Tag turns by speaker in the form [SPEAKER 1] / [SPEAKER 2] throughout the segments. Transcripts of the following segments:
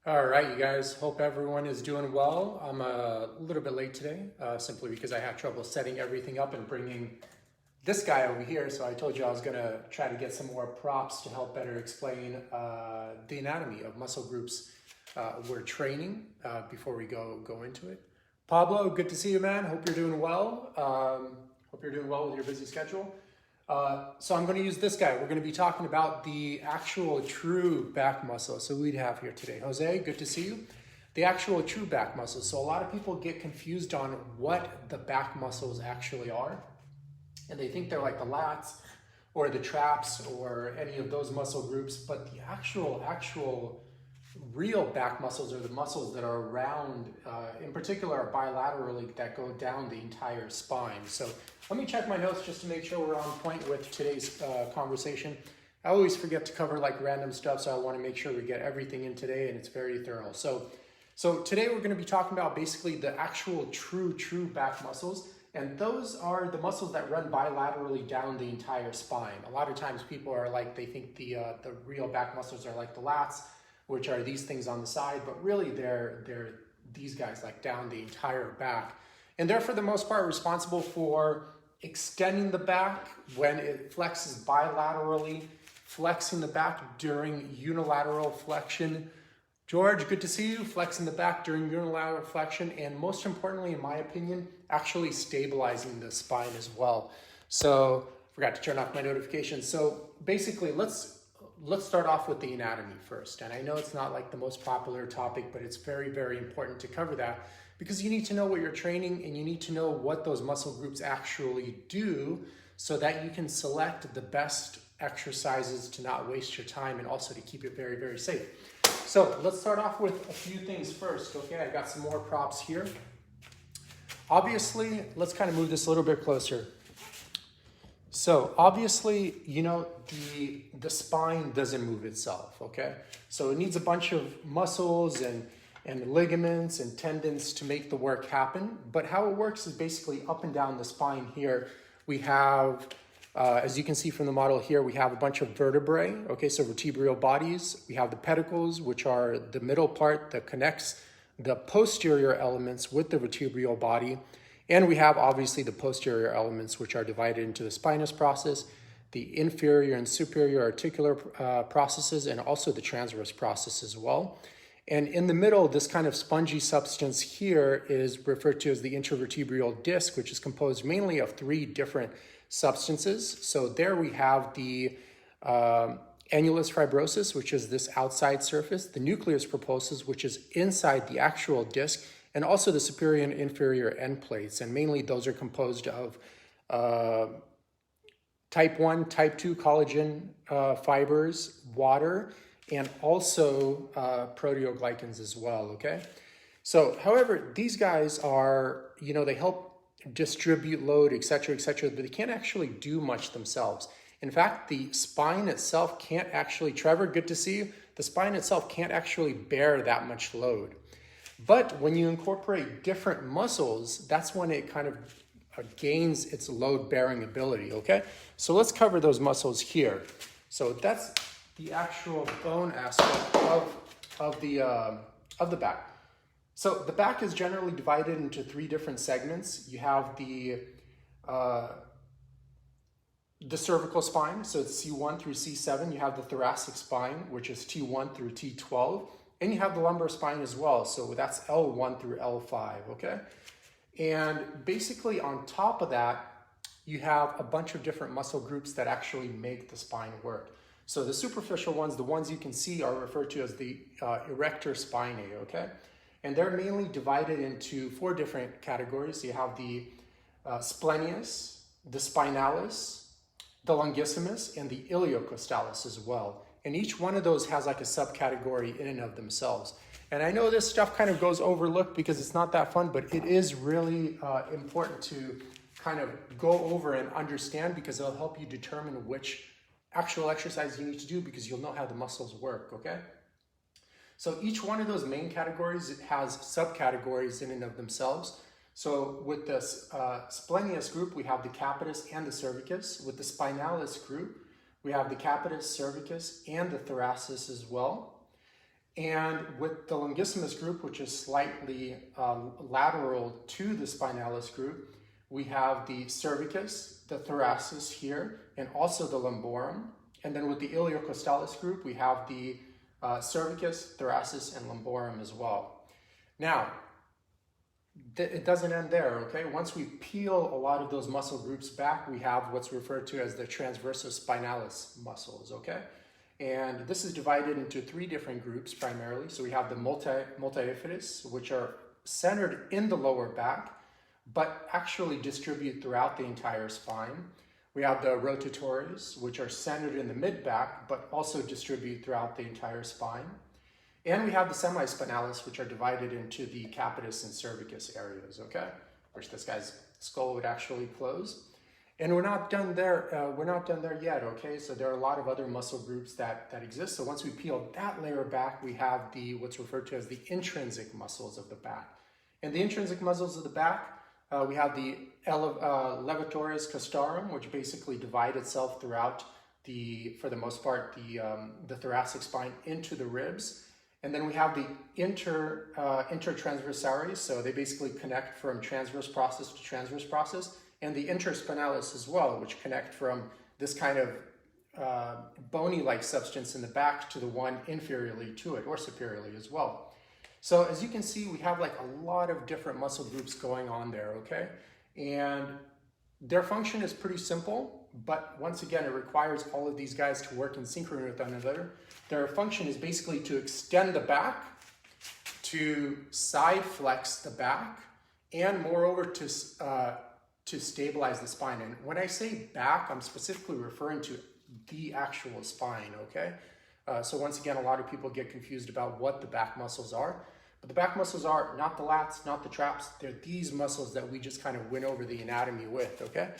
[SPEAKER 1] All right, you guys. Hope everyone is doing well. I'm a little bit late today, simply because I had trouble setting everything up and bringing this guy over here. So I told you I was going to try to get some more props to help better explain the anatomy of muscle groups we're training before we go into it. Pablo, good to see you, man. Hope you're doing well. Hope you're doing well with your busy schedule. So I'm going to use this guy. We're going to be talking about the actual true back muscle. So we'd have here today. Jose, good to see you. The actual true back muscle. So a lot of people get confused on what the back muscles actually are. And they think they're like the lats or the traps or any of those muscle groups. But the actual real back muscles are the muscles that are around, in particular bilaterally, that go down the entire spine. So let me check my notes just to make sure we're on point with today's conversation. I always forget to cover like random stuff, so I want to make sure we get everything in today and it's very thorough. So today we're going to be talking about basically the actual true back muscles. And those are the muscles that run bilaterally down the entire spine. A lot of times people are like, they think the real back muscles are like the lats, which are these things on the side, but really they're these guys like down the entire back. And they're for the most part responsible for extending the back when it flexes bilaterally, flexing the back during unilateral flexion. George, good to see you. Flexing the back during unilateral flexion, and most importantly, in my opinion, actually stabilizing the spine as well. So, forgot to turn off my notifications. So basically, let's start off with the anatomy first. And I know it's not like the most popular topic, but it's very, very important to cover that because you need to know what you're training and you need to know what those muscle groups actually do so that you can select the best exercises to not waste your time and also to keep it very, very safe. So let's start off with a few things first. Okay, I got some more props here. Obviously, let's kind of move this a little bit closer. So obviously, you know, the spine doesn't move itself, okay? So it needs a bunch of muscles and ligaments and tendons to make the work happen. But how it works is basically up and down the spine here. We have, as you can see from the model here, we have a bunch of vertebrae, okay? So vertebral bodies. We have the pedicles, which are the middle part that connects the posterior elements with the vertebral body. And we have obviously the posterior elements, which are divided into the spinous process, the inferior and superior articular processes, and also the transverse process as well. And in the middle, this kind of spongy substance here is referred to as the intervertebral disc, which is composed mainly of three different substances. So there we have the annulus fibrosus, which is this outside surface, the nucleus pulposus, which is inside the actual disc, and also the superior and inferior end plates. And mainly those are composed of type 1, type 2 collagen fibers, water, and also proteoglycans as well, okay? So, however, these guys are, you know, they help distribute load, et cetera, but they can't actually do much themselves. In fact, the spine itself can't actually, Trevor, good to see you, the spine itself can't actually bear that much load. But when you incorporate different muscles, that's when it kind of gains its load-bearing ability, okay? So let's cover those muscles here. So that's the actual bone aspect of the back. So the back is generally divided into three different segments. You have the cervical spine, so it's C1 through C7. You have the thoracic spine, which is T1 through T12. And you have the lumbar spine as well, so that's L1 through L5, okay? And basically on top of that, you have a bunch of different muscle groups that actually make the spine work. So the superficial ones, the ones you can see, are referred to as the erector spinae, okay? And they're mainly divided into four different categories. So you have the splenius, the spinalis, the longissimus, and the iliocostalis as well. And each one of those has like a subcategory in and of themselves. And I know this stuff kind of goes overlooked because it's not that fun, but it is really important to kind of go over and understand because it'll help you determine which actual exercise you need to do because you'll know how the muscles work, okay? So each one of those main categories has subcategories in and of themselves. So with the splenius group, we have the capitis and the cervicus. With the spinalis group, we have the capitis, cervicus, and the thoracis as well. And with the longissimus group, which is slightly lateral to the spinalis group, we have the cervicus, the thoracis here, and also the lumborum. And then with the iliocostalis group, we have the cervicus, thoracis, and lumborum as well. Now, it doesn't end there, okay? Once we peel a lot of those muscle groups back, we have what's referred to as the transversus spinalis muscles, okay? And this is divided into three different groups primarily. So we have the multifidus, which are centered in the lower back, but actually distribute throughout the entire spine. We have the rotatories, which are centered in the mid-back, but also distribute throughout the entire spine. And we have the semispinalis, which are divided into the capitis and cervicus areas, okay? Which this guy's skull would actually close. And we're not done there. We're not done there yet, okay? So there are a lot of other muscle groups that exist. So once we peel that layer back, we have the what's referred to as the intrinsic muscles of the back. And the intrinsic muscles of the back, we have the levatores costarum, which basically divide itself throughout for the most part, the thoracic spine into the ribs. And then we have the intertransversaries, so they basically connect from transverse process to transverse process, and the interspinalis as well, which connect from this kind of bony-like substance in the back to the one inferiorly to it, or superiorly as well. So as you can see, we have like a lot of different muscle groups going on there, okay? And their function is pretty simple, but once again, it requires all of these guys to work in synchrony with one another. Their function is basically to extend the back, to side flex the back, and moreover to stabilize the spine. And when I say back, I'm specifically referring to the actual spine, okay? So once again, a lot of people get confused about what the back muscles are. But the back muscles are not the lats, not the traps. They're these muscles that we just kind of went over the anatomy with, okay?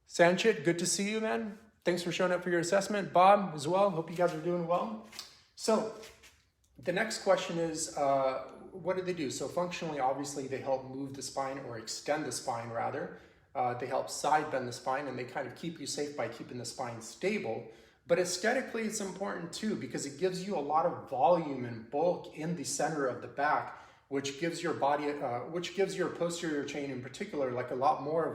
[SPEAKER 1] Sanchit, good to see you, man. Thanks for showing up for your assessment. Bob, as well. Hope you guys are doing well. So the next question is, what do they do? So functionally, obviously, they help move the spine, or extend the spine, rather. They help side bend the spine, and they kind of keep you safe by keeping the spine stable. But aesthetically, it's important too, because it gives you a lot of volume and bulk in the center of the back, which gives your body, which gives your posterior chain in particular, like a lot more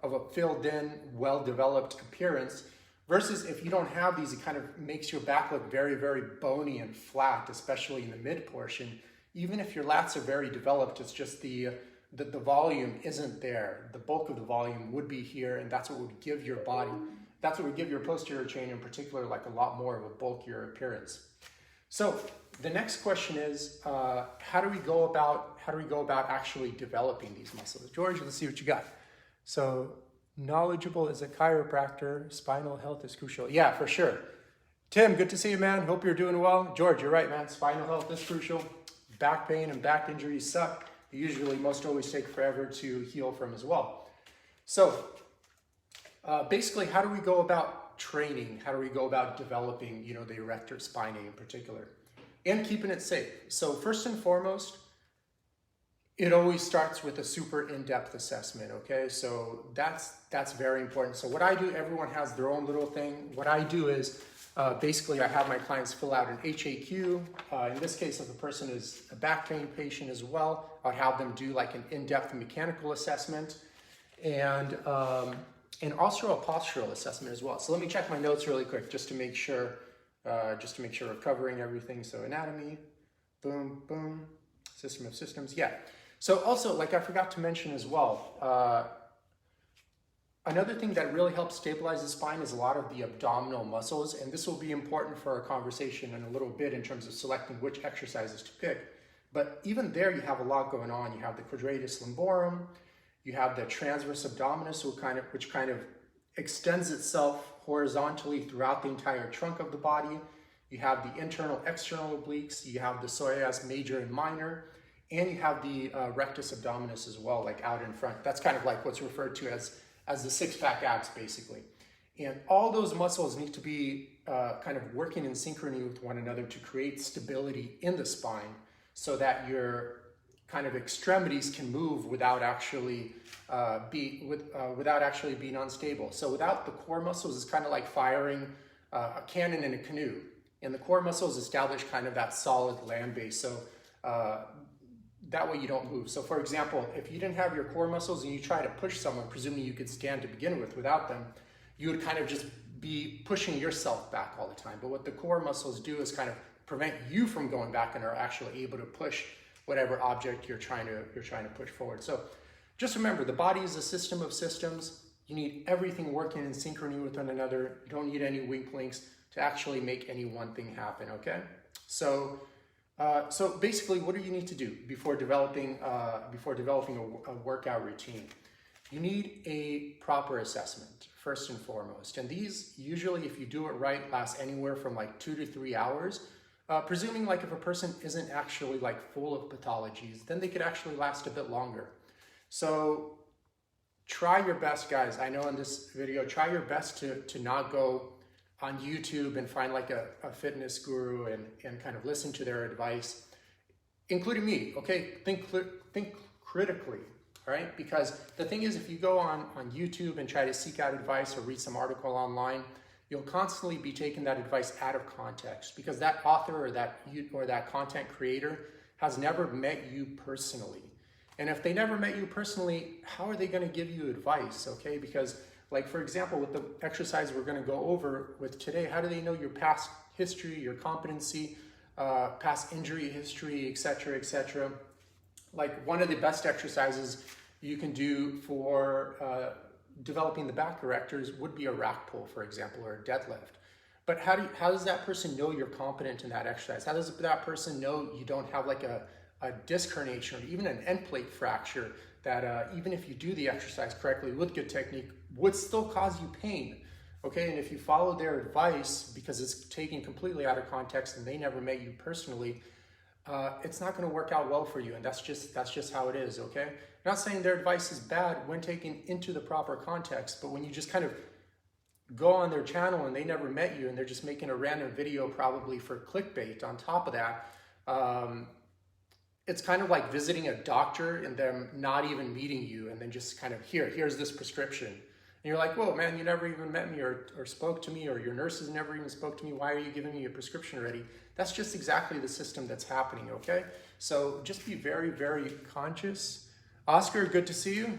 [SPEAKER 1] of a filled in, well-developed appearance. Versus if you don't have these, it kind of makes your back look very, very bony and flat, especially in the mid portion. Even if your lats are very developed, it's just the volume isn't there. The bulk of the volume would be here, and that's what would give your body, that's what would give your posterior chain in particular like a lot more of a bulkier appearance. So the next question is, how do we go about actually developing these muscles? George, let's see what you got. So knowledgeable as a chiropractor, spinal health is crucial. Yeah, for sure. Tim, good to see you, man. Hope you're doing well. George, you're right, man. Spinal health is crucial. Back pain and back injuries suck. They usually most always take forever to heal from as well. So basically, how do we go about training? How do we go about developing, the erector spinae in particular, and keeping it safe? So first and foremost, it always starts with a super in-depth assessment, okay? So that's very important. So what I do, everyone has their own little thing. What I do is basically I have my clients fill out an HAQ. In this case, if the person is a back pain patient as well, I'll have them do like an in-depth mechanical assessment and also a postural assessment as well. So let me check my notes really quick just to make sure we're covering everything. So anatomy, boom, boom, system of systems, yeah. So also, like I forgot to mention as well, another thing that really helps stabilize the spine is a lot of the abdominal muscles, and this will be important for our conversation in a little bit in terms of selecting which exercises to pick. But even there, you have a lot going on. You have the quadratus lumborum, you have the transverse abdominis, which kind of extends itself horizontally throughout the entire trunk of the body. You have the internal external obliques, you have the psoas major and minor, and you have the rectus abdominis as well, like out in front. That's kind of like what's referred to as the six-pack abs, basically. And all those muscles need to be kind of working in synchrony with one another to create stability in the spine so that your kind of extremities can move without actually being unstable. So without the core muscles, it's kind of like firing a cannon in a canoe. And the core muscles establish kind of that solid land base. So that way you don't move. So for example, if you didn't have your core muscles and you try to push someone, presuming you could stand to begin with without them, you would kind of just be pushing yourself back all the time. But what the core muscles do is kind of prevent you from going back and are actually able to push whatever object you're trying to push forward. So just remember, the body is a system of systems. You need everything working in synchrony with one another. You don't need any weak links to actually make any one thing happen, okay? So basically, what do you need to do before developing a workout routine? You need a proper assessment, first and foremost. And these, usually, if you do it right, last anywhere from like 2 to 3 hours. Presuming like if a person isn't actually like full of pathologies, then they could actually last a bit longer. So try your best, guys. I know in this video, try your best to not go on YouTube and find like a fitness guru and kind of listen to their advice, including me, okay? Think critically, all right? Because the thing is, if you go on YouTube and try to seek out advice or read some article online, you'll constantly be taking that advice out of context, because that author or that content creator has never met you personally. And if they never met you personally, how are they going to give you advice, okay? Because like, for example, with the exercise we're going to go over with today, how do they know your past history, your competency, past injury history, et cetera, et cetera? Like one of the best exercises you can do for developing the back erectors would be a rack pull, for example, or a deadlift. But how does that person know you're competent in that exercise? How does that person know you don't have like a disc herniation or even an end plate fracture that even if you do the exercise correctly with good technique would still cause you pain? Okay, and if you follow their advice because it's taken completely out of context and they never met you personally, it's not going to work out well for you, and that's just how it is. Okay, I'm not saying their advice is bad when taken into the proper context, but when you just kind of go on their channel and they never met you and they're just making a random video probably for clickbait on top of that, it's kind of like visiting a doctor and them not even meeting you and then just kind of here's this prescription. And you're like, whoa, man, you never even met me or spoke to me, or your nurses never even spoke to me. Why are you giving me a prescription already? That's just exactly the system that's happening, okay? So just be very, very conscious. Oscar, good to see you.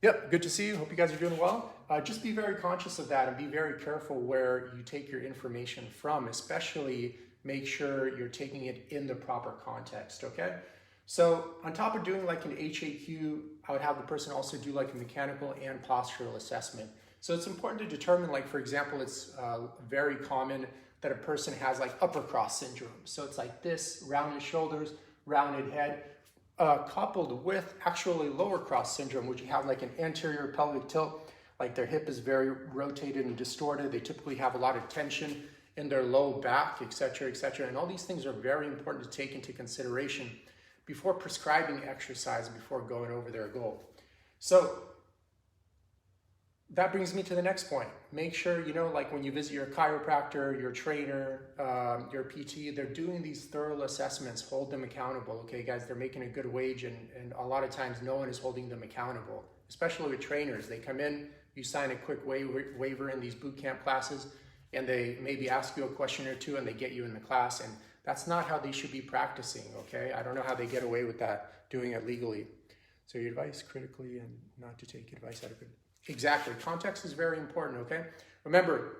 [SPEAKER 1] Yep, good to see you. Hope you guys are doing well. Just be very conscious of that and be very careful where you take your information from, especially make sure you're taking it in the proper context, okay? So on top of doing like an HAQ, I would have the person also do like a mechanical and postural assessment. So it's important to determine, like, for example, it's very common that a person has like upper cross syndrome. So it's like this, rounded shoulders, rounded head, coupled with actually lower cross syndrome, which you have like an anterior pelvic tilt, like their hip is very rotated and distorted. They typically have a lot of tension in their low back, et cetera, et cetera. And all these things are very important to take into consideration before prescribing exercise, before going over their goal. So that brings me to the next point. Make sure, you know, like when you visit your chiropractor, your trainer, your PT, they're doing these thorough assessments. Hold them accountable, okay, guys? They're making a good wage, and a lot of times no one is holding them accountable, especially with trainers. They come in, you sign a quick waiver in these boot camp classes, and they maybe ask you a question or two and they get you in the class, and that's not how they should be practicing, okay? I don't know how they get away with that, doing it legally. So your advice critically and not to take advice out of it. Exactly, context is very important, okay? Remember,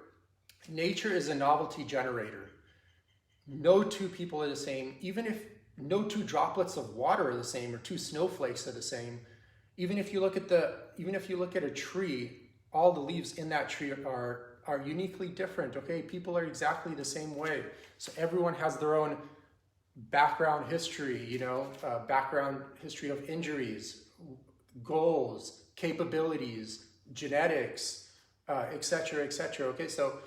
[SPEAKER 1] nature is a novelty generator. No two people are the same. Even if no two droplets of water are the same or two snowflakes are the same, even if you look at a tree, all the leaves in that tree are uniquely different, okay? People are exactly the same way. So everyone has their own background history, you know, background history of injuries, goals, capabilities, genetics, et cetera, okay? So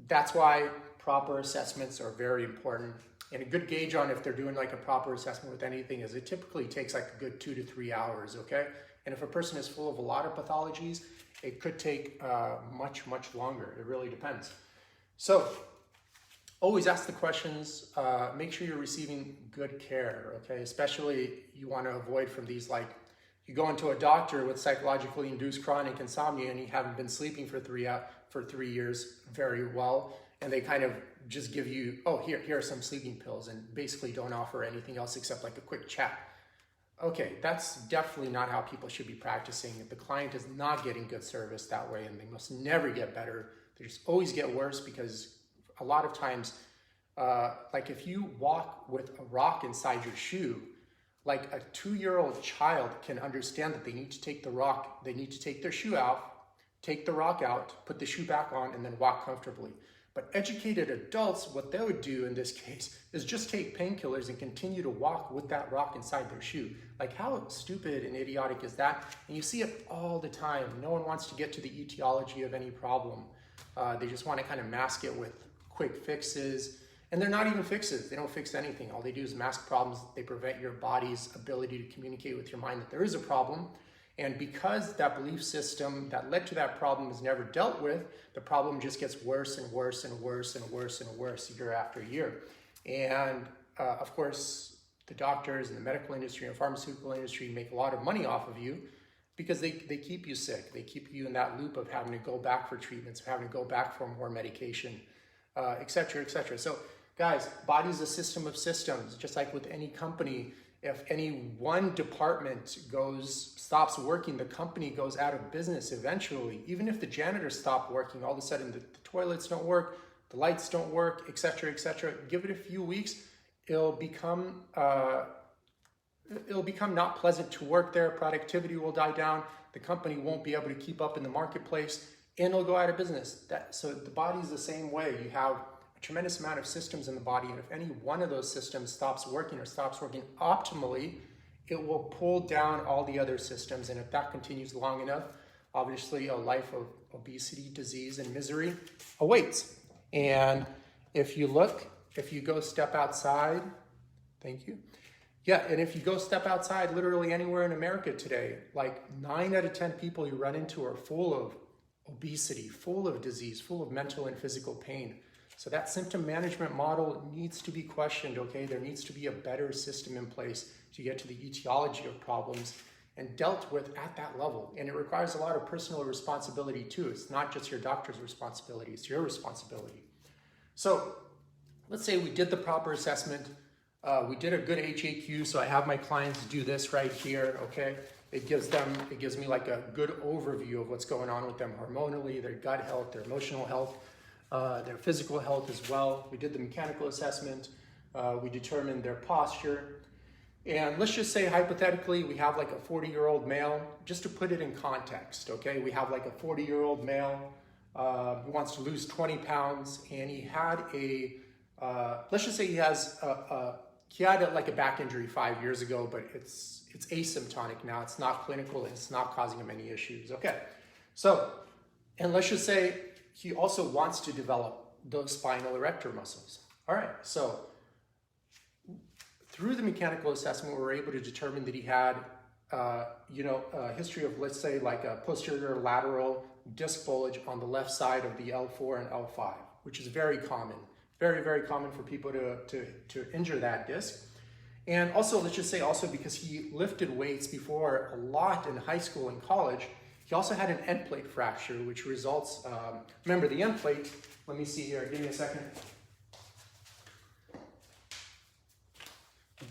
[SPEAKER 1] that's why proper assessments are very important. And a good gauge on if they're doing like a proper assessment with anything is it typically takes like a good 2 to 3 hours, okay? And if a person is full of a lot of pathologies, it could take much, much longer. It really depends. So always ask the questions. Make sure you're receiving good care, okay? Especially you want to avoid from these, like, you go into a doctor with psychologically induced chronic insomnia and you haven't been sleeping for 3 years very well, and they kind of just give you, oh, here are some sleeping pills, and basically don't offer anything else except like a quick chat. Okay, that's definitely not how people should be practicing. The client is not getting good service that way, and they must never get better. They just always get worse, because a lot of times, like if you walk with a rock inside your shoe, like a 2-year-old child can understand that they need to take the rock, they need to take their shoe out, take the rock out, put the shoe back on, and then walk comfortably. But educated adults, what they would do in this case is just take painkillers and continue to walk with that rock inside their shoe. Like, how stupid and idiotic is that? And you see it all the time. No one wants to get to the etiology of any problem. They just want to kind of mask it with quick fixes. And they're not even fixes. They don't fix anything. All they do is mask problems. They prevent your body's ability to communicate with your mind that there is a problem. And because that belief system that led to that problem is never dealt with, the problem just gets worse and worse and worse and worse and worse year after year. And of course, the doctors and the medical industry and pharmaceutical industry make a lot of money off of you, because they keep you sick. They keep you in that loop of having to go back for treatments, of having to go back for more medication, et cetera, et cetera. So guys, body's a system of systems. Just like with any company, if any one department stops working, the company goes out of business eventually. Even if the janitors stop working, all of a sudden the toilets don't work, the lights don't work, et cetera, et cetera. Give it a few weeks, it'll become not pleasant to work there. Productivity will die down. The company won't be able to keep up in the marketplace, and it'll go out of business. So the body's the same way. You have tremendous amount of systems in the body, and if any one of those systems stops working or stops working optimally, it will pull down all the other systems. And if that continues long enough, obviously a life of obesity, disease, and misery awaits. And if you go step outside, thank you. Yeah, and if you go step outside literally anywhere in America today, like 9 out of 10 people you run into are full of obesity, full of disease, full of mental and physical pain. So that symptom management model needs to be questioned, okay? There needs to be a better system in place to get to the etiology of problems and dealt with at that level. And it requires a lot of personal responsibility too. It's not just your doctor's responsibility, it's your responsibility. So let's say we did the proper assessment. We did a good HAQ, so I have my clients do this right here, okay? It gives me like a good overview of what's going on with them hormonally, their gut health, their emotional health, their physical health as well. We did the mechanical assessment. We determined their posture. And let's just say hypothetically, we have like a 40-year-old male, just to put it in context, okay? We have like a 40-year-old male who wants to lose 20 pounds, and he had let's just say he had like a back injury 5 years ago, but it's asymptotic now. It's not clinical, and it's not causing him any issues, okay? So, and let's just say he also wants to develop those spinal erector muscles. All right, so through the mechanical assessment, we were able to determine that he had, a history of, let's say, like a posterior lateral disc bulge on the left side of the L4 and L5, which is very common, very, very common for people to injure that disc. And also, let's just say also because he lifted weights before a lot in high school and college, he also had an end plate fracture, which results, remember the end plate, let me see here, give me a second.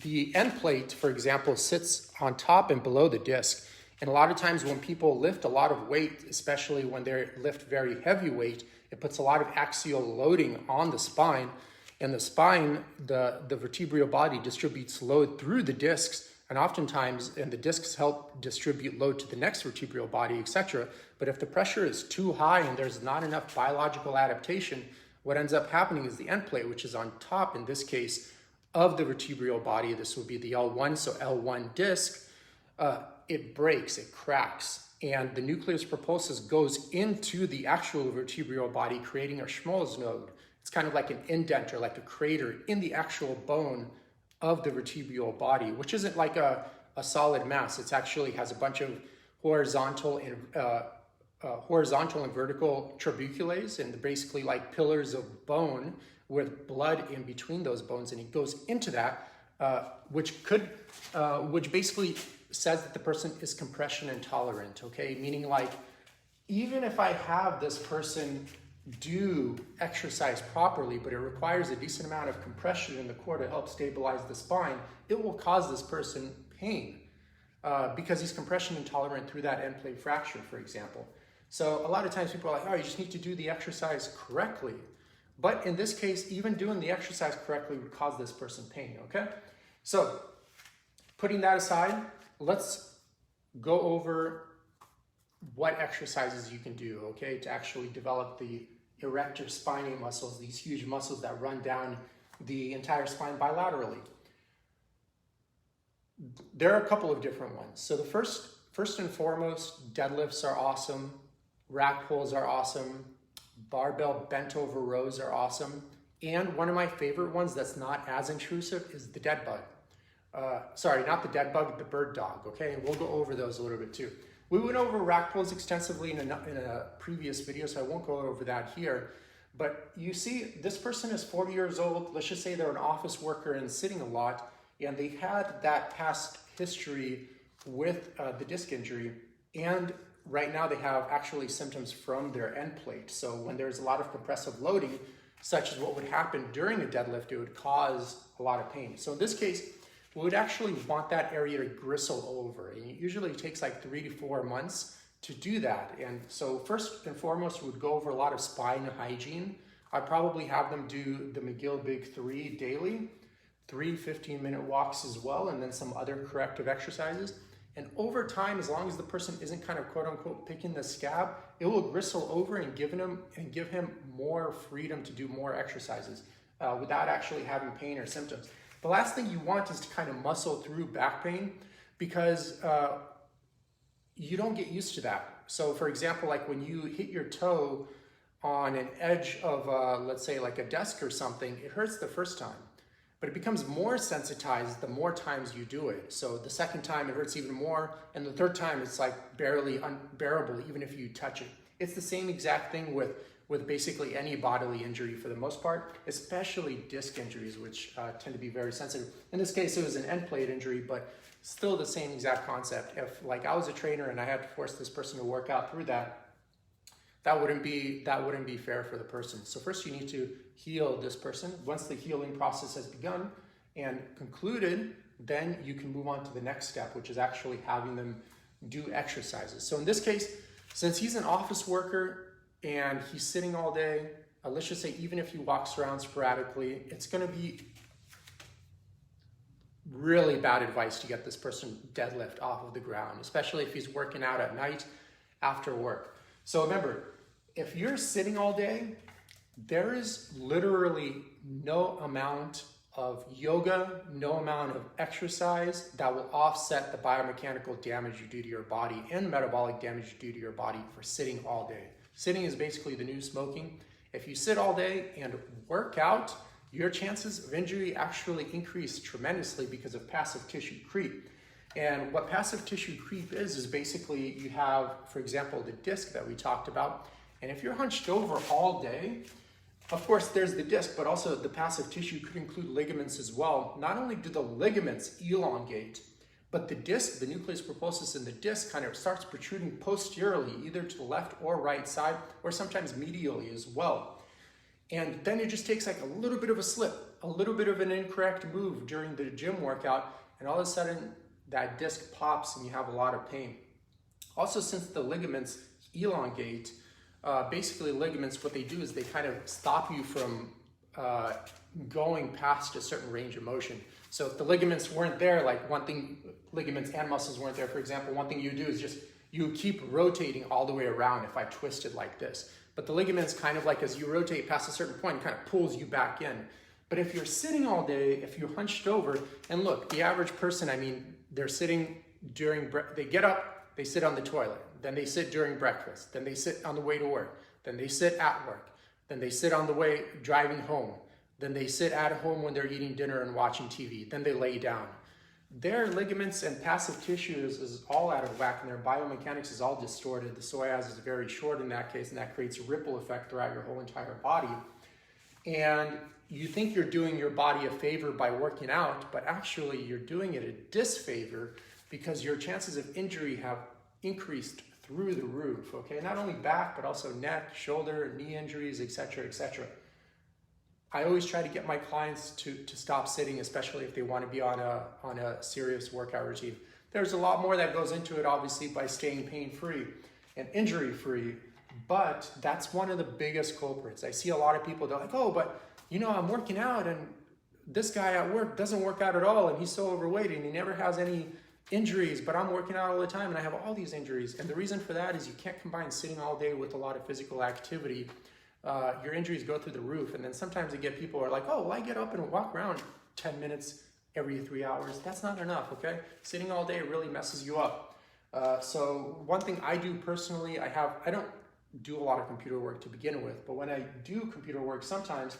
[SPEAKER 1] The end plate, for example, sits on top and below the disc. And a lot of times when people lift a lot of weight, especially when they lift very heavy weight, it puts a lot of axial loading on the spine. And the spine, the vertebral body distributes load through the discs, and oftentimes, and the discs help distribute load to the next vertebral body, etc. But if the pressure is too high and there's not enough biological adaptation, what ends up happening is the end plate, which is on top, in this case, of the vertebral body, this would be the L1, so L1 disc, it breaks, it cracks, and the nucleus pulposus goes into the actual vertebral body, creating a Schmoll's node. It's kind of like an indent or like a crater in the actual bone of the vertebral body, which isn't like a solid mass. It actually has a bunch of horizontal and vertical trabecules, and they're basically like pillars of bone with blood in between those bones, and it goes into that, which basically says that the person is compression intolerant, okay? Meaning like, even if I have this person do exercise properly, but it requires a decent amount of compression in the core to help stabilize the spine, it will cause this person pain because he's compression intolerant through that end plate fracture, for example. So a lot of times people are like, oh, you just need to do the exercise correctly. But in this case, even doing the exercise correctly would cause this person pain, okay? So putting that aside, let's go over what exercises you can do, okay, to actually develop the erector spinae muscles, these huge muscles that run down the entire spine bilaterally. There are a couple of different ones. So the first and foremost, deadlifts are awesome, rack pulls are awesome, barbell bent over rows are awesome, and one of my favorite ones that's not as intrusive is the dead bug. Sorry, not the dead bug, the bird dog, okay? And we'll go over those a little bit too. We went over rack pulls extensively in a previous video, so I won't go over that here. But you see, this person is 40 years old. Let's just say they're an office worker and sitting a lot, and they had that past history with the disc injury, and right now they have actually symptoms from their end plate. So when there's a lot of compressive loading, such as what would happen during a deadlift, it would cause a lot of pain. So in this case, we would actually want that area to gristle over. And it usually takes like 3 to 4 months to do that. And so first and foremost, we would go over a lot of spine hygiene. I'd probably have them do the McGill Big 3 daily, 3 15-minute walks as well, and then some other corrective exercises. And over time, as long as the person isn't kind of quote unquote picking the scab, it will gristle over and give him more freedom to do more exercises without actually having pain or symptoms. The last thing you want is to kind of muscle through back pain because you don't get used to that. So for example, like when you hit your toe on an edge of, let's say like a desk or something, it hurts the first time, but it becomes more sensitized the more times you do it. So the second time it hurts even more, and the third time it's like barely unbearable even if you touch it. It's the same exact thing with basically any bodily injury for the most part, especially disc injuries, which tend to be very sensitive. In this case, it was an end plate injury, but still the same exact concept. If like I was a trainer and I had to force this person to work out through that, that wouldn't be fair for the person. So first you need to heal this person. Once the healing process has begun and concluded, then you can move on to the next step, which is actually having them do exercises. So in this case, since he's an office worker, and he's sitting all day, let's just say even if he walks around sporadically, it's gonna be really bad advice to get this person deadlift off of the ground, especially if he's working out at night after work. So remember, if you're sitting all day, there is literally no amount of yoga, no amount of exercise that will offset the biomechanical damage you do to your body and metabolic damage you do to your body for sitting all day. Sitting is basically the new smoking. If you sit all day and work out, your chances of injury actually increase tremendously because of passive tissue creep. And what passive tissue creep is basically you have, for example, the disc that we talked about. And if you're hunched over all day, of course, there's the disc, but also the passive tissue could include ligaments as well. Not only do the ligaments elongate, but the disc, the nucleus pulposus in the disc kind of starts protruding posteriorly, either to the left or right side, or sometimes medially as well. And then it just takes like a little bit of a slip, a little bit of an incorrect move during the gym workout, and all of a sudden that disc pops and you have a lot of pain. Also, since the ligaments elongate, basically ligaments, what they do is they kind of stop you from going past a certain range of motion. So if the ligaments weren't there, like ligaments and muscles weren't there, for example, one thing you do is just, you keep rotating all the way around if I twist it like this. But the ligaments kind of like as you rotate past a certain point, it kind of pulls you back in. But if you're sitting all day, if you're hunched over, and look, the average person, I mean, they're sitting they get up, they sit on the toilet, then they sit during breakfast, then they sit on the way to work, then they sit at work, then they sit on the way driving home, then they sit at home when they're eating dinner and watching TV, then they lay down. Their ligaments and passive tissues is all out of whack and their biomechanics is all distorted. The psoas is very short in that case, and that creates a ripple effect throughout your whole entire body. And you think you're doing your body a favor by working out, but actually you're doing it a disfavor because your chances of injury have increased through the roof, okay? Not only back, but also neck, shoulder, knee injuries, etc., etc. I always try to get my clients to stop sitting, especially if they want to be on a serious workout routine. There's a lot more that goes into it, obviously, by staying pain-free and injury-free, but that's one of the biggest culprits. I see a lot of people, they're like, oh, but you know, I'm working out and this guy at work doesn't work out at all and he's so overweight and he never has any injuries, but I'm working out all the time and I have all these injuries. And the reason for that is you can't combine sitting all day with a lot of physical activity. Your injuries go through the roof. And then sometimes you get people who are like, oh, well, I get up and walk around 10 minutes every 3 hours. That's not enough, okay? Sitting all day really messes you up. So one thing I do personally, I don't do a lot of computer work to begin with, but when I do computer work, sometimes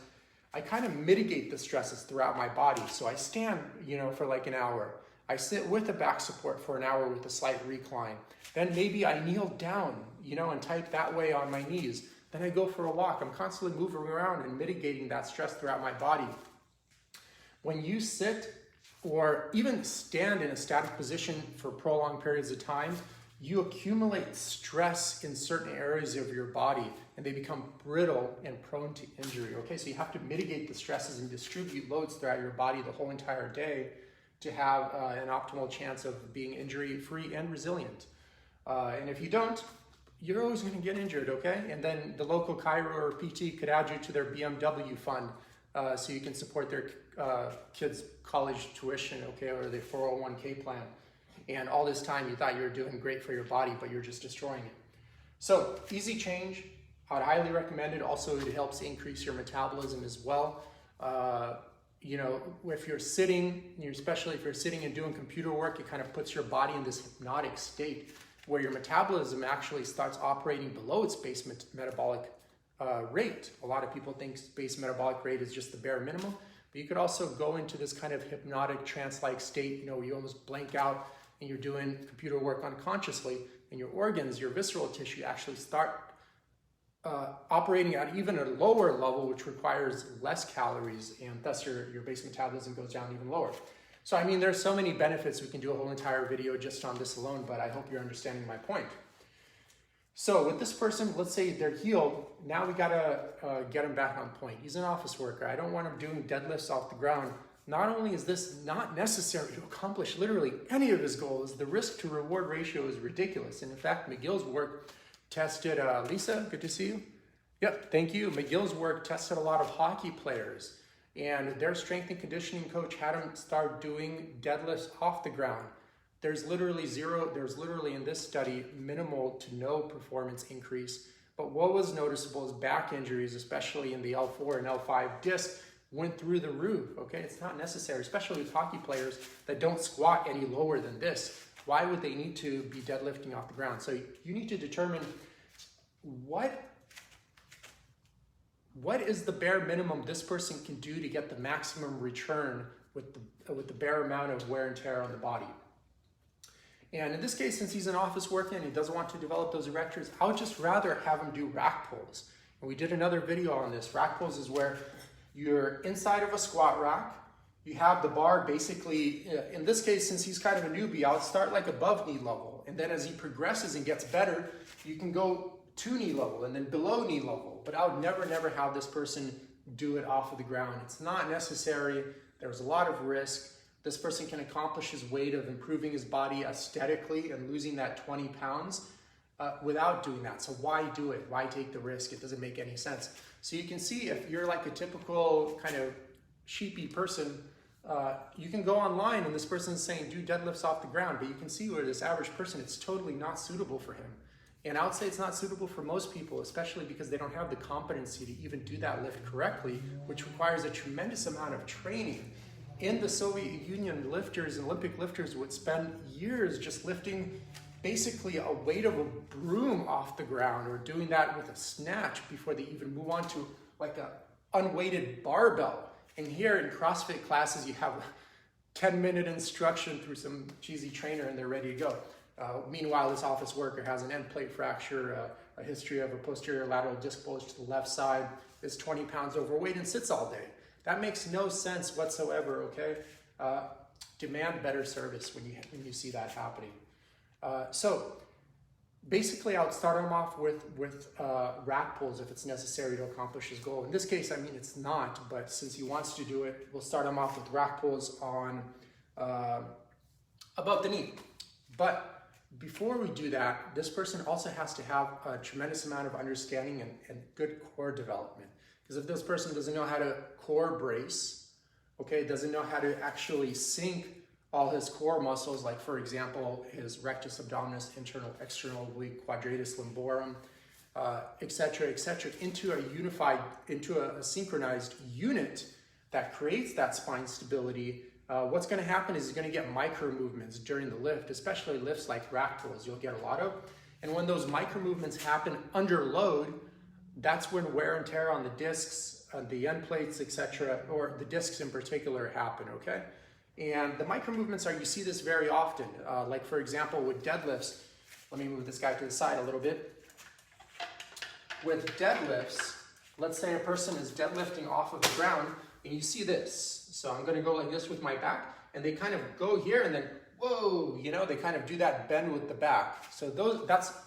[SPEAKER 1] I kind of mitigate the stresses throughout my body. So I stand, you know, for like an hour. I sit with a back support for an hour with a slight recline. Then maybe I kneel down, you know, and type that way on my knees. Then I go for a walk. I'm constantly moving around and mitigating that stress throughout my body. When you sit or even stand in a static position for prolonged periods of time, you accumulate stress in certain areas of your body and they become brittle and prone to injury, okay? So you have to mitigate the stresses and distribute loads throughout your body the whole entire day to have an optimal chance of being injury-free and resilient. And if you don't, you're always gonna get injured, okay? And then the local chiro or PT could add you to their BMW fund so you can support their kids' college tuition, okay, or their 401k plan. And all this time you thought you were doing great for your body, but you're just destroying it. So easy change, I'd highly recommend it. Also, it helps increase your metabolism as well. You know, if you're sitting, especially if you're sitting and doing computer work, it kind of puts your body in this hypnotic state where your metabolism actually starts operating below its base metabolic rate. A lot of people think base metabolic rate is just the bare minimum, but you could also go into this kind of hypnotic trance-like state, you know, where you almost blank out and you're doing computer work unconsciously, and your organs, your visceral tissue actually start operating at even a lower level, which requires less calories, and thus your base metabolism goes down even lower. So, I mean, there's so many benefits. We can do a whole entire video just on this alone, but I hope you're understanding my point. So with this person, let's say they're healed. Now we gotta get him back on point. He's an office worker. I don't want him doing deadlifts off the ground. Not only is this not necessary to accomplish literally any of his goals, the risk to reward ratio is ridiculous. And in fact, McGill's work tested, Lisa, good to see you. Yep, thank you. McGill's work tested a lot of hockey players, and their strength and conditioning coach had them start doing deadlifts off the ground. There's literally in this study, minimal to no performance increase. But what was noticeable is back injuries, especially in the L4 and L5 disc, went through the roof, okay? It's not necessary, especially with hockey players that don't squat any lower than this. Why would they need to be deadlifting off the ground? So you need to determine what is the bare minimum this person can do to get the maximum return with the bare amount of wear and tear on the body. And in this case, since he's an office worker and he doesn't want to develop those erectors, I would just rather have him do rack pulls. And we did another video on this. Rack pulls is where you're inside of a squat rack. You have the bar basically, in this case, since he's kind of a newbie, I'll start like above knee level. And then as he progresses and gets better, you can go to knee level and then below knee level. But I would never have this person do it off of the ground. It's not necessary. There's a lot of risk. This person can accomplish his weight of improving his body aesthetically and losing that 20 pounds without doing that. So why do it? Why take the risk? It doesn't make any sense. So you can see if you're like a typical kind of sheepy person, you can go online and this person's saying do deadlifts off the ground, but you can see where this average person, it's totally not suitable for him. And I would say it's not suitable for most people, especially because they don't have the competency to even do that lift correctly, which requires a tremendous amount of training. In the Soviet Union, lifters and Olympic lifters would spend years just lifting basically a weight of a broom off the ground or doing that with a snatch before they even move on to like a unweighted barbell. And here in CrossFit classes, you have 10-minute instruction through some cheesy trainer and they're ready to go. Meanwhile, this office worker has an end plate fracture, a history of a posterior lateral disc bulge to the left side, is 20 pounds overweight and sits all day. That makes no sense whatsoever, okay? Demand better service when you see that happening. So basically I would start him off with rack pulls if it's necessary to accomplish his goal. In this case, I mean, it's not, but since he wants to do it, we'll start him off with rack pulls on above the knee. But before we do that, this person also has to have a tremendous amount of understanding and good core development. Because if this person doesn't know how to core brace, okay, doesn't know how to actually sync all his core muscles, like for example, his rectus abdominis, internal, external oblique, quadratus lumborum, etc., into a unified, into a synchronized unit that creates that spine stability, what's going to happen is he's going to get micro movements during the lift, especially lifts like rack pulls. You'll get a lot of, and when those micro movements happen under load, that's when wear and tear on the discs, the end plates, etc., or the discs in particular happen. Okay. And the micro movements are, you see this very often, like for example with deadlifts. Let me move this guy to the side a little bit. With deadlifts, let's say a person is deadlifting off of the ground and you see this. So I'm going to go like this with my back, and they kind of go here and then, whoa, you know, they kind of do that bend with the back. So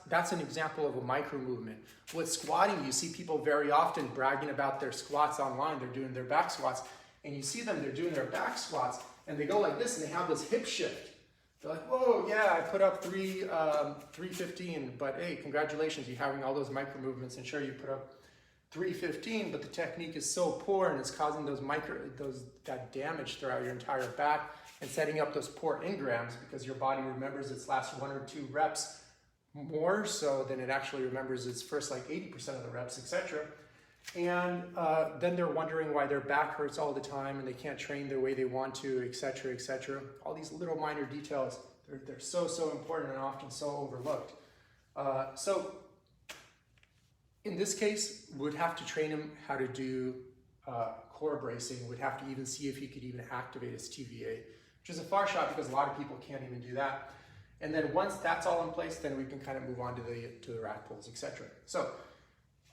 [SPEAKER 1] that's an example of a micro movement. With squatting, you see people very often bragging about their squats online. They're doing their back squats, and you see them, they're doing their back squats, and they go like this, and they have this hip shift. They're like, whoa, yeah, I put up 315, but hey, congratulations, you're having all those micro movements, and sure, you put up 315, but the technique is so poor, and it's causing that damage throughout your entire back, and setting up those poor engrams, because your body remembers its last 1 or 2 reps more so than it actually remembers its first like 80% of the reps, etc. And then they're wondering why their back hurts all the time and they can't train the way they want to, etc., etc. All these little minor details, they're so important and often so overlooked. So in this case, we'd have to train him how to do core bracing. We'd have to even see if he could even activate his TVA, which is a far shot because a lot of people can't even do that. And then once that's all in place, then we can kind of move on to the rack pulls, etc. So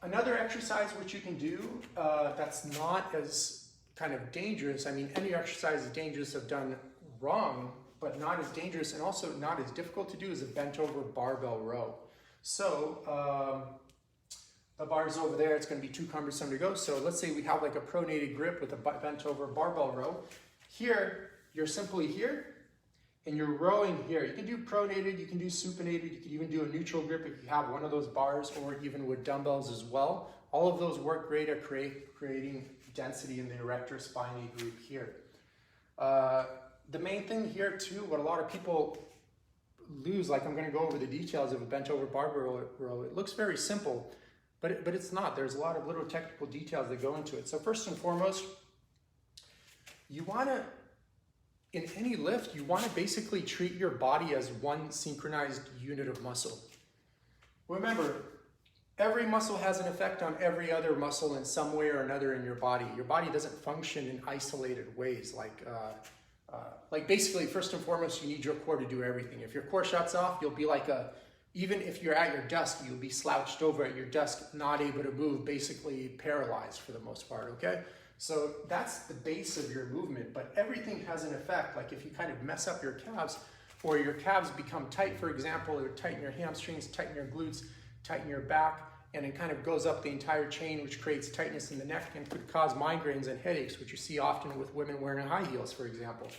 [SPEAKER 1] another exercise which you can do that's not as kind of dangerous. I mean, any exercise is dangerous if done wrong, but not as dangerous and also not as difficult to do is a bent over barbell row. So the bar's over there, it's going to be too cumbersome to go. So let's say we have like a pronated grip with a bent over barbell row. Here, you're simply here and you're rowing here. You can do pronated, you can do supinated, you can even do a neutral grip if you have one of those bars, or even with dumbbells as well. All of those work great at creating density in the erector spinae group here. The main thing here too, what a lot of people lose, like I'm going to go over the details of a bent over barbell row. It looks very simple, but it's not. There's a lot of little technical details that go into it. So first and foremost, you want to, in any lift, you want to basically treat your body as one synchronized unit of muscle. Remember, every muscle has an effect on every other muscle in some way or another in your body. Your body doesn't function in isolated ways. Like basically, first and foremost, you need your core to do everything. If your core shuts off, you'll be like even if you're at your desk, you'll be slouched over at your desk, not able to move, basically paralyzed for the most part, okay? So that's the base of your movement, but everything has an effect. Like if you kind of mess up your calves, or your calves become tight, for example, or tighten your hamstrings, tighten your glutes, tighten your back, and it kind of goes up the entire chain, which creates tightness in the neck and could cause migraines and headaches, which you see often with women wearing high heels, for example.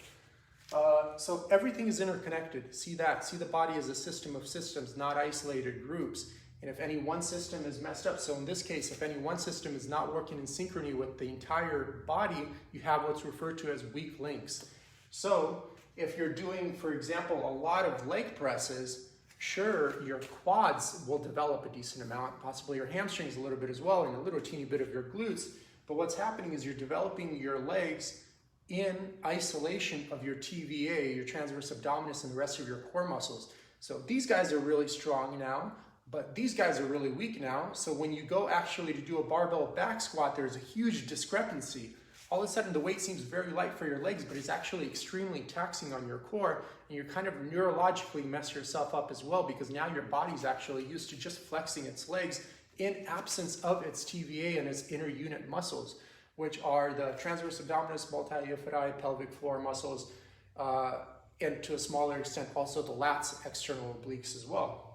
[SPEAKER 1] So everything is interconnected. See that. See the body as a system of systems, not isolated groups. And if any one system is messed up, so in this case, if any one system is not working in synchrony with the entire body, you have what's referred to as weak links. So if you're doing, for example, a lot of leg presses, sure, your quads will develop a decent amount, possibly your hamstrings a little bit as well, and a little teeny bit of your glutes. But what's happening is you're developing your legs in isolation of your TVA, your transverse abdominis, and the rest of your core muscles. So these guys are really strong now, but these guys are really weak now. So when you go actually to do a barbell back squat, there's a huge discrepancy. All of a sudden the weight seems very light for your legs, but it's actually extremely taxing on your core, and you kind of neurologically mess yourself up as well, because now your body's actually used to just flexing its legs in absence of its TVA and its inner unit muscles, which are the transverse abdominis, multi-inferi, pelvic floor muscles, and to a smaller extent also the lats, external obliques as well.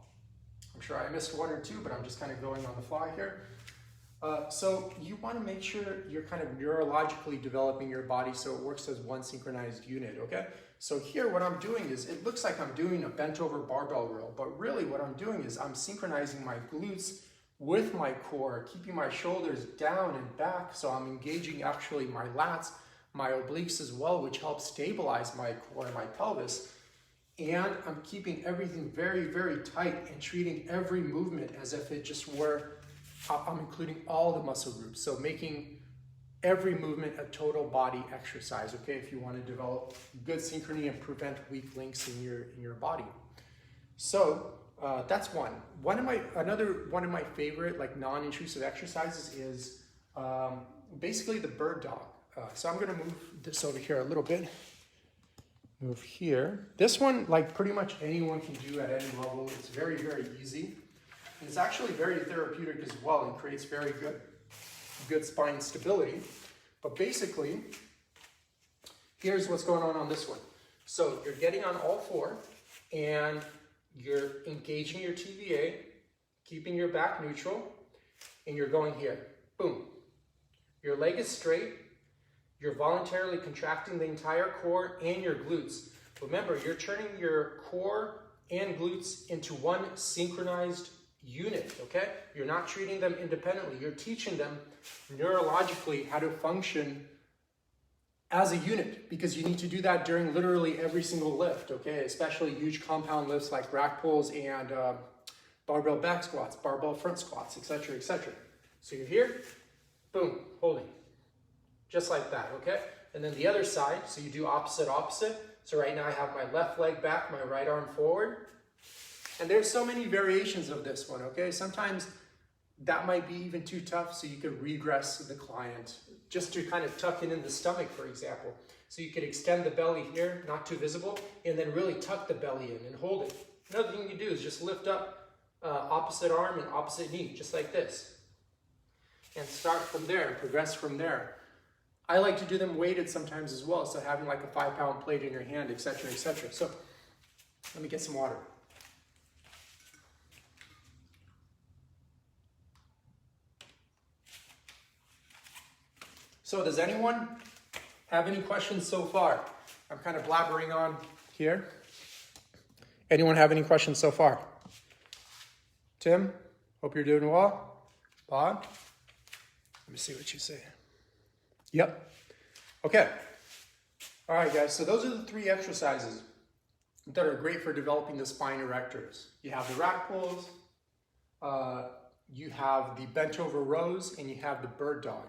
[SPEAKER 1] I'm sure I missed one or two, but I'm just kind of going on the fly here. So you want to make sure you're kind of neurologically developing your body so it works as one synchronized unit, okay? So here what I'm doing is, it looks like I'm doing a bent over barbell row, but really what I'm doing is I'm synchronizing my glutes with my core, keeping my shoulders down and back, so I'm engaging actually my lats, my obliques as well, which helps stabilize my core and my pelvis. And I'm keeping everything very, very tight and treating every movement as if it just were, I'm including all the muscle groups. So making every movement a total body exercise, okay? If you want to develop good synchrony and prevent weak links in your body. So that's one. Another one of my favorite like non-intrusive exercises is basically the bird dog. So I'm gonna move this over here a little bit. Move here. This one, like pretty much anyone can do at any level. It's very, very easy. And it's actually very therapeutic as well and creates very good spine stability. But basically, here's what's going on this one. So you're getting on all four and you're engaging your TVA, keeping your back neutral, and you're going here. Boom. Your leg is straight. You're voluntarily contracting the entire core and your glutes. Remember, you're turning your core and glutes into one synchronized unit, okay? You're not treating them independently. You're teaching them neurologically how to function as a unit, because you need to do that during literally every single lift, okay? Especially huge compound lifts like rack pulls and barbell back squats, barbell front squats, etc., etc. So you're here, boom, holding. Just like that, okay? And then the other side, so you do opposite. So right now I have my left leg back, my right arm forward. And there's so many variations of this one, okay? Sometimes that might be even too tough, so you could regress the client just to kind of tuck in the stomach, for example. So you could extend the belly here, not too visible, and then really tuck the belly in and hold it. Another thing you do is just lift up opposite arm and opposite knee, just like this. And start from there and progress from there. I like to do them weighted sometimes as well, so having like a 5-pound plate in your hand, etc., etc. So let me get some water. So does anyone have any questions so far? I'm kind of blabbering on here. Anyone have any questions so far? Tim, hope you're doing well. Bob, let me see what you say. Yep. Okay. All right, guys. So those are the 3 exercises that are great for developing the spine erectors. You have the rack pulls, you have the bent over rows, and you have the bird dog.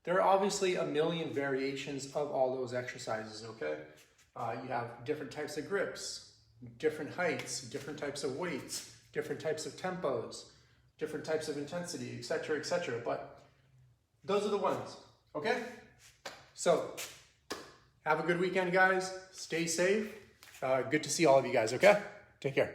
[SPEAKER 1] There are obviously a million variations of all those exercises, okay? You have different types of grips, different heights, different types of weights, different types of tempos, different types of intensity, etc., etc. But those are the ones. Okay? So, have a good weekend, guys. Stay safe. Good to see all of you guys, okay? Take care.